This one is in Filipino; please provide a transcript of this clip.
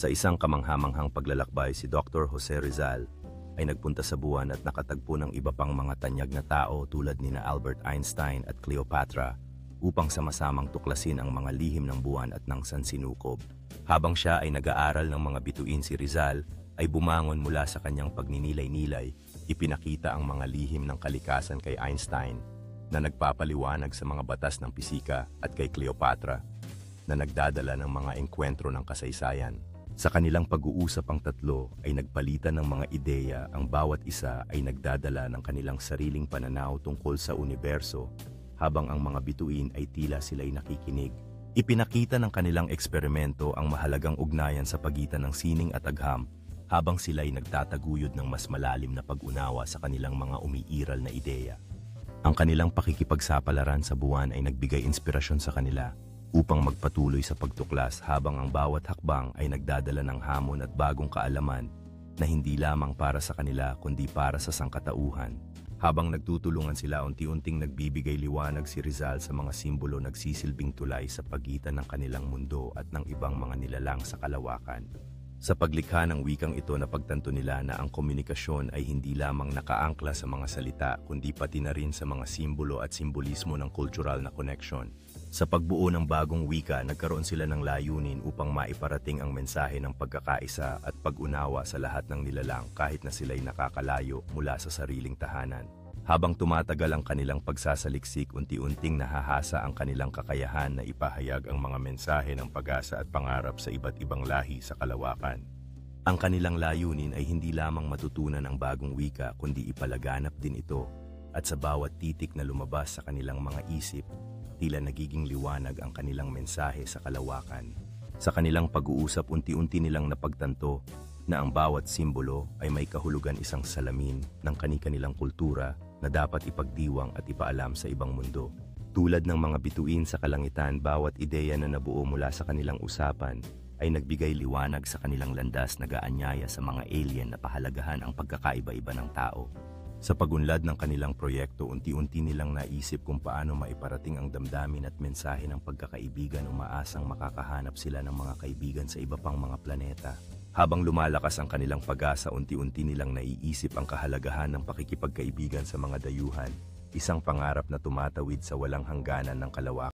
Sa isang kamanghamanghang paglalakbay, si Dr. Jose Rizal ay nagpunta sa buwan at nakatagpo ng iba pang mga tanyag na tao tulad nina Albert Einstein at Cleopatra upang sama-samang tuklasin ang mga lihim ng buwan at ng sansinukob. Habang siya ay nag-aaral ng mga bituin, si Rizal ay bumangon mula sa kanyang pagninilay-nilay. Ipinakita ang mga lihim ng kalikasan kay Einstein na nagpapaliwanag sa mga batas ng pisika at kay Cleopatra na nagdadala ng mga engkwentro ng kasaysayan. Sa kanilang pag-uusap, ang tatlo ay nagpalitan ng mga ideya. Ang bawat isa ay nagdadala ng kanilang sariling pananaw tungkol sa universo, habang ang mga bituin ay tila sila'y nakikinig. Ipinakita ng kanilang eksperimento ang mahalagang ugnayan sa pagitan ng sining at agham, habang sila'y nagtataguyod ng mas malalim na pag-unawa sa kanilang mga umiiral na ideya. Ang kanilang pakikipagsapalaran sa buwan ay nagbigay inspirasyon sa kanila upang magpatuloy sa pagtuklas, habang ang bawat hakbang ay nagdadala ng hamon at bagong kaalaman na hindi lamang para sa kanila kundi para sa sangkatauhan. Habang nagtutulungan sila, unti-unting nagbibigay liwanag si Rizal sa mga simbolo nagsisilbing tulay sa pagitan ng kanilang mundo at ng ibang mga nilalang sa kalawakan. Sa paglikha ng wikang ito, napagtanto nila na ang komunikasyon ay hindi lamang nakaangkla sa mga salita kundi pati na rin sa mga simbolo at simbolismo ng cultural na connection. Sa pagbuo ng bagong wika, nagkaroon sila ng layunin upang maiparating ang mensahe ng pagkakaisa at pag-unawa sa lahat ng nilalang kahit na sila'y nakakalayo mula sa sariling tahanan. Habang tumatagal ang kanilang pagsasaliksik, unti-unting nahahasa ang kanilang kakayahan na ipahayag ang mga mensahe ng pag-asa at pangarap sa iba't ibang lahi sa kalawakan. Ang kanilang layunin ay hindi lamang matutunan ang bagong wika kundi ipalaganap din ito, at sa bawat titik na lumabas sa kanilang mga isip, tila nagiging liwanag ang kanilang mensahe sa kalawakan. Sa kanilang pag-uusap, unti-unti nilang napagtanto na ang bawat simbolo ay may kahulugan, isang salamin ng kani-kanilang kultura na dapat ipagdiwang at ipaalam sa ibang mundo. Tulad ng mga bituin sa kalangitan, bawat ideya na nabuo mula sa kanilang usapan ay nagbigay liwanag sa kanilang landas, nag-aanyaya sa mga alien na pahalagahan ang pagkakaiba-iba ng tao. Sa pagunlad ng kanilang proyekto, unti-unti nilang naisip kung paano maiparating ang damdamin at mensahe ng pagkakaibigan, umaasang makakahanap sila ng mga kaibigan sa iba pang mga planeta. Habang lumalakas ang kanilang pag-asa, unti-unti nilang naiisip ang kahalagahan ng pakikipagkaibigan sa mga dayuhan, isang pangarap na tumatawid sa walang hangganan ng kalawakan.